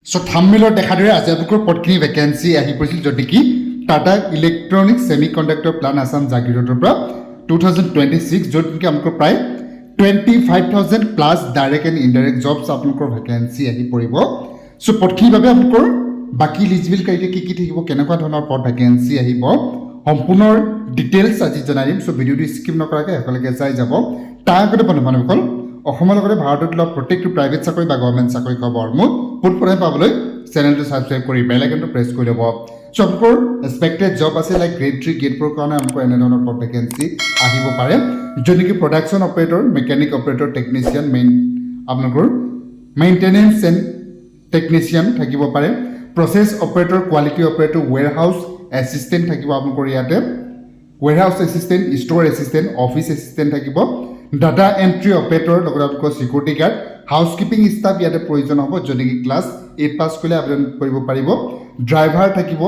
So thumbnail দেখা ধৰে আজি আপোনালোকৰ পটখিনি ভ্যাকেন্সি আহি পৰিছিল যদি কি Tata electronic semiconductor plan Assam জাগিৰোডৰ পৰা 2026 যত কি আপোনালোকৰ প্ৰায় 25000 plus direct and indirect jobs আপোনালোকৰ ভ্যাকেন্সি আহি পৰিব সো পটখিনি বাবে আপোনালোকৰ বাকি এলিজিবল ক্ৰাইটেৰিয়া কি থাকিব কেনেকুৱা ধৰণৰ পদ ভ্যাকেন্সি আহিব সম্পূৰ্ণ ডিটেইলছ আজি জনাই দিম সো ভিডিওটো স্কিপ নকৰাকৈ একেলগে চাই যাব তাৰ আগতে মানুহসকল অসমৰ লগতে ভাৰতত লোৱা প্ৰত্যেকটো প্ৰাইভেট চাকৰি বা গভৰ্ণমেণ্ট চাকৰি খবৰ মোৰ পুনপুৰাই পাবলৈ চেনেলটো সাবস্ক্ৰাইব কৰি বেল আইকনটো প্ৰেছ কৰি ল'ব সো আপোনালোকৰ এক্সপেক্টেড জব আছে লাইক গ্ৰেড 3 গ্ৰেড 4 কাৰণে আপোনালোকৰ এনে ধৰণৰ পদ ভ্যাকেন্সি আহিব পাৰে যদি কি production operator mechanic operator technician main আপোনালোকৰ মেইনটেনেন্স এণ্ড টেকনিচিয়ান থাকিব পাৰে process operator quality operator warehouse assistant থাকিব আপোনালোকৰ ইয়াতে warehouse assistant store assistant office assistant থাকিব ডাটা এন্ট্ৰি অপাৰেটৰ লগত আপোনালোকৰ সিকিউৰিটি গাৰ্ড হাউসকিপিং স্টাফ ইয়াতে প্ৰয়োজন হ'ব যদি কি ক্লাছ 8 পাস কৰিলে আবেদন কৰিব পাৰিব ড্ৰাইভাৰ থাকিব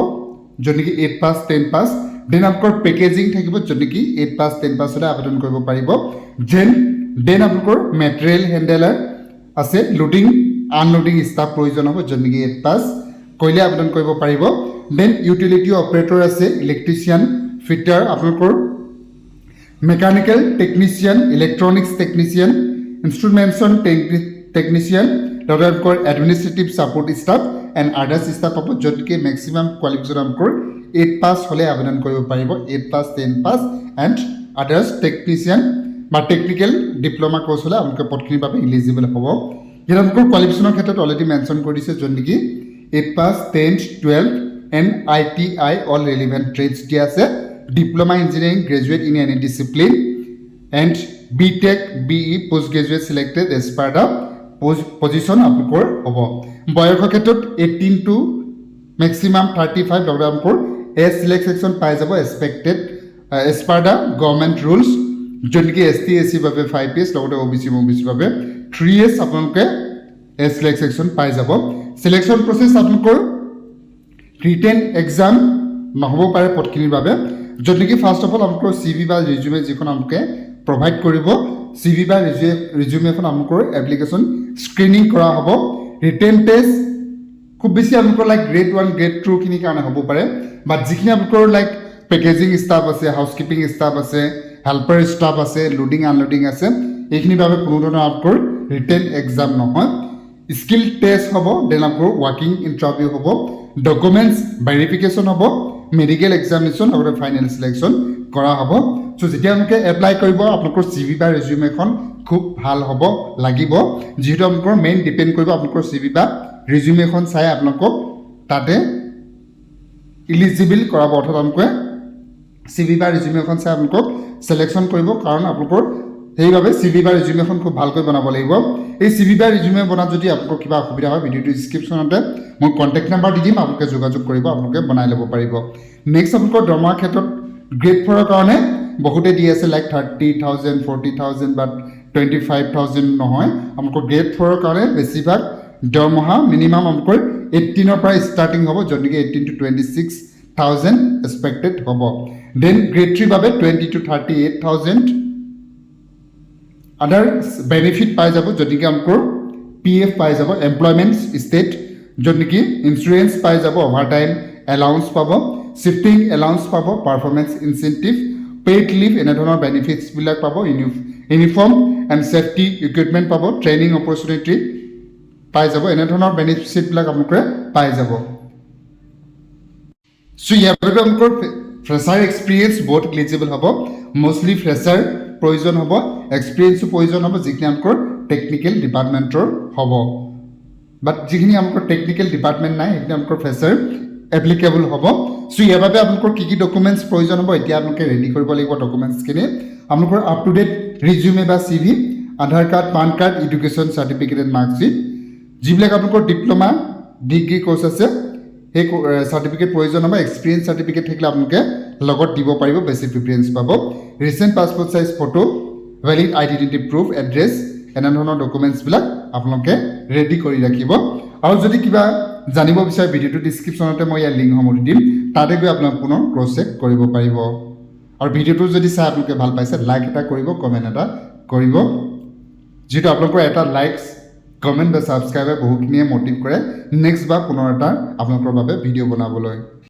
যদি কি 8 পাস 10 পাস দেন আপোনালোকৰ পেকেজিং থাকিব যদি কি 8 পাস 10 পাস হ'লে আবেদন কৰিব পাৰিব দেন আপোনালোকৰ মেটেৰিয়েল হেণ্ডেলাৰ আছে লোডিং আনলোডিং স্টাফ প্ৰয়োজন হ'ব যদি কি 8 পাস কৰিলে আবেদন কৰিব পাৰিব দেন ইউটিলিটি অপাৰেটৰ আছে ইলেক্ট্ৰিচিয়ান ফিটাৰ আপোনালোকৰ mechanical technician electronics technician instrumentation technician লগতে administrative support staff and others staff হ'ব য'তকে মেক্সিমাম কোৱালিফিকেশ্যন আপোনালোকৰ 8 পাস হ'লে আবেদন কৰিব পাৰিব 8 পাস 10 পাস এণ্ড আদাৰ্স টেকনিচিয়ান বা টেকনিক্যাল ডিপ্লোমা কোৰ্স হ'লে আপোনালোকে পদখিনিৰ বাবে এলিজিবল হ'ব ইয়াত আপোনালোকৰ কোৱালিফিকেশ্যনৰ ক্ষেত্ৰত অলৰেডি মেনশ্যন কৰি দিছে য'ত নেকি 8 pass 10 12 and ITI all relevant trades দিয়া আছে Diploma Engineering graduate in any discipline and BTech BE postgraduate selected as per the position আপোনালোকৰ হ'ব বয়সৰ ক্ষেত্ৰত 18 to maximum 35 লগতে আপোনালোকৰ এজ সিলেকশ্যন পাই যাব expected as per the government rules যদি ST SC বাবে 5 years লগতে OBC বাবে 3 years আপোনালোকে এজ সিলেকশ্যন পাই যাব সিলেকশ্যন প্ৰসেছ আপোনালোকৰ ৰিটেন এক্সাম নহ'ব পাৰে পদখিনিৰ বাবে যদি কি ফাৰ্স্ট অফ অল আপোনালোকৰ CV বা ৰিজিউমে যিখন আপোনালোকে প্ৰভাইড কৰিব CV বা ৰিজিউমেখন আপোনালোকৰ এপ্লিকেশ্যন স্ক্ৰিনিং কৰা হ'ব ৰিটেন টেষ্ট খুব বেছি আপোনালোকৰ লাইক গ্ৰেড 1 গ্ৰেড 2 খিনি কাৰণে হ'ব পাৰে বাট যিখিনি আপোনালোকৰ লাইক পেকেজিং ষ্টাফ আছে হাউসকিপিং ষ্টাফ আছে হেল্পাৰ ষ্টাফ আছে লোডিং আনলোডিং আছে এইখিনি বাবে কোনো ধৰণৰ আপোনালোকৰ ৰিটেন এক্সাম নহয় স্কিল টেষ্ট হ'ব দেন আপোনালোকৰ ৱাৰ্কিং ইণ্টাৰভিউ হ'ব ডকুমেণ্টছ ভেৰিফিকেশ্যন হ'ব মেডিকেল এক্সামিনেশ্যন লগতে ফাইনেল সিলেকশ্যন কৰা হ'ব সো যেতিয়া আপোনালোকে এপ্লাই কৰিব আপোনালোকৰ CV বা ৰিজিউমেখন খুব ভাল হ'ব লাগিব যিহেতু আপোনালোকৰ মেইন ডিপেণ্ড কৰিব আপোনালোকৰ CV বা ৰিজিউমেখন চাই আপোনালোকক তাতে এলিজিবল কৰাব অৰ্থাৎ আপোনালোকে CV বা ৰিজিউমেখন চাই আপোনালোকক সিলেকশ্যন কৰিব কাৰণ আপোনালোকৰ সেইবাবে CV বা ৰিজিউমেখন খুব ভালকৈ বনাব লাগিব এই CV বা ৰিজিউমে বনাত যদি আপোনালোকৰ কিবা অসুবিধা হয় ভিডিওটো ডেছক্ৰিপশ্যনতে মই কন্টেক্ট নাম্বাৰ দি দিম আপোনালোকে যোগাযোগ কৰিব আপোনালোকে বনাই ল'ব পাৰিব নেক্সট আপোনালোকৰ দৰমহাৰ ক্ষেত্ৰত গ্ৰেড 4 ৰ কাৰণে বহুতে দি আছে লাইক 30000 40000 বাট 25000 নহয় আপোনালোকৰ গ্ৰেড 4 ৰ কাৰণে বেছিভাগ দৰমহা মিনিমাম আপোনালোকৰ 18 ৰ পৰা ষ্টাৰ্টিং হ'ব যদি 18 to 26000 এক্সপেক্টেড হ'ব দেন গ্ৰেড 3 বাবে 20 to 38000 আদাৰ বেনিফিট পাই যাব যদি কি আপোনালোকৰ PF পাই যাব এমপ্লয়মেণ্ট ষ্টেট যদি কি ইনস্যুৰেঞ্চ পাই যাব অভাৰটাইম এলাউন্স পাব শিফটিং এলাউন্স পাব পাৰফৰ্মেন্স ইনসেন্টিভ পেইড লিভ এনে ধৰণৰ বেনিফিটছ বিলাক পাব ইউনিফৰ্ম এণ্ড সেফটি ইকুইপমেণ্ট পাব ট্ৰেইনিং অপৰচুনিটি পাই যাব এনে ধৰণৰ বেনিফিট বিলাক আপোনালোকে পাই যাব সো ইয়াৰ বাবে আপোনালোকৰ ফ্ৰেছাৰ এক্সপিৰিয়েঞ্চ বহুত এলিজিবল হ'ব মোষ্টলি ফ্ৰেছাৰ প্ৰয়োজন হ'ব এক্সপিৰিয়েঞ্চো প্ৰয়োজন হ'ব যিখিনি আপোনালোকৰ টেকনিক্যাল ডিপাৰ্টমেণ্টৰ হ'ব বাট যিখিনি আপোনালোকৰ টেকনিক্যাল ডিপাৰ্টমেণ্ট নাই সেইখিনি আপোনালোকৰ ফ্ৰেছাৰ এপ্লিকেবল হ'ব সো ইয়াৰ বাবে আপোনালোকৰ কি কি ডকুমেণ্টছ প্ৰয়োজন হ'ব এতিয়া আপোনালোকে ৰেডি কৰিব লাগিব ডকুমেণ্টছখিনি আপোনালোকৰ আপ টু ডেট ৰিজিউমে বা CV Aadhaar card PAN card education certificate and marksheet যিবিলাক আপোনালোকৰ ডিপ্লোমা ডিগ্ৰী কোৰ্চ আছে সেই চাৰ্টিফিকেট প্ৰয়োজন হ'ব এক্সপিৰিয়েঞ্চ চাৰ্টিফিকেট থাকিলে আপোনালোকে লগত দিব পাৰিব বেছি প্ৰিফাৰেঞ্চ পাব recent passport size photo valid identity proof address এনে ধৰণৰ ডকুমেণ্টছবিলাক আপোনালোকে ৰেডি কৰি ৰাখিব আৰু যদি কিবা জানিব বিচাৰে ভিডিওটো ডেছক্ৰিপশ্যনতে মই ইয়াৰ লিংকসমূহ দিম তাতে গৈ আপোনালোকে পুনৰ ক্ৰছ চেক কৰিব পাৰিব আৰু ভিডিওটো যদি চাই আপোনালোকে ভাল পাইছে লাইক এটা কৰিব কমেণ্ট এটা কৰিব যেটো আপোনালোকৰ এটা লাইকছ কমেণ্ট বা ছাবস্ক্ৰাইবে বহুখিনিয়ে মটিভ কৰে নেক্সট বা পুনৰ এটা আপোনালোকৰ বাবে ভিডিঅ' বনাবলৈ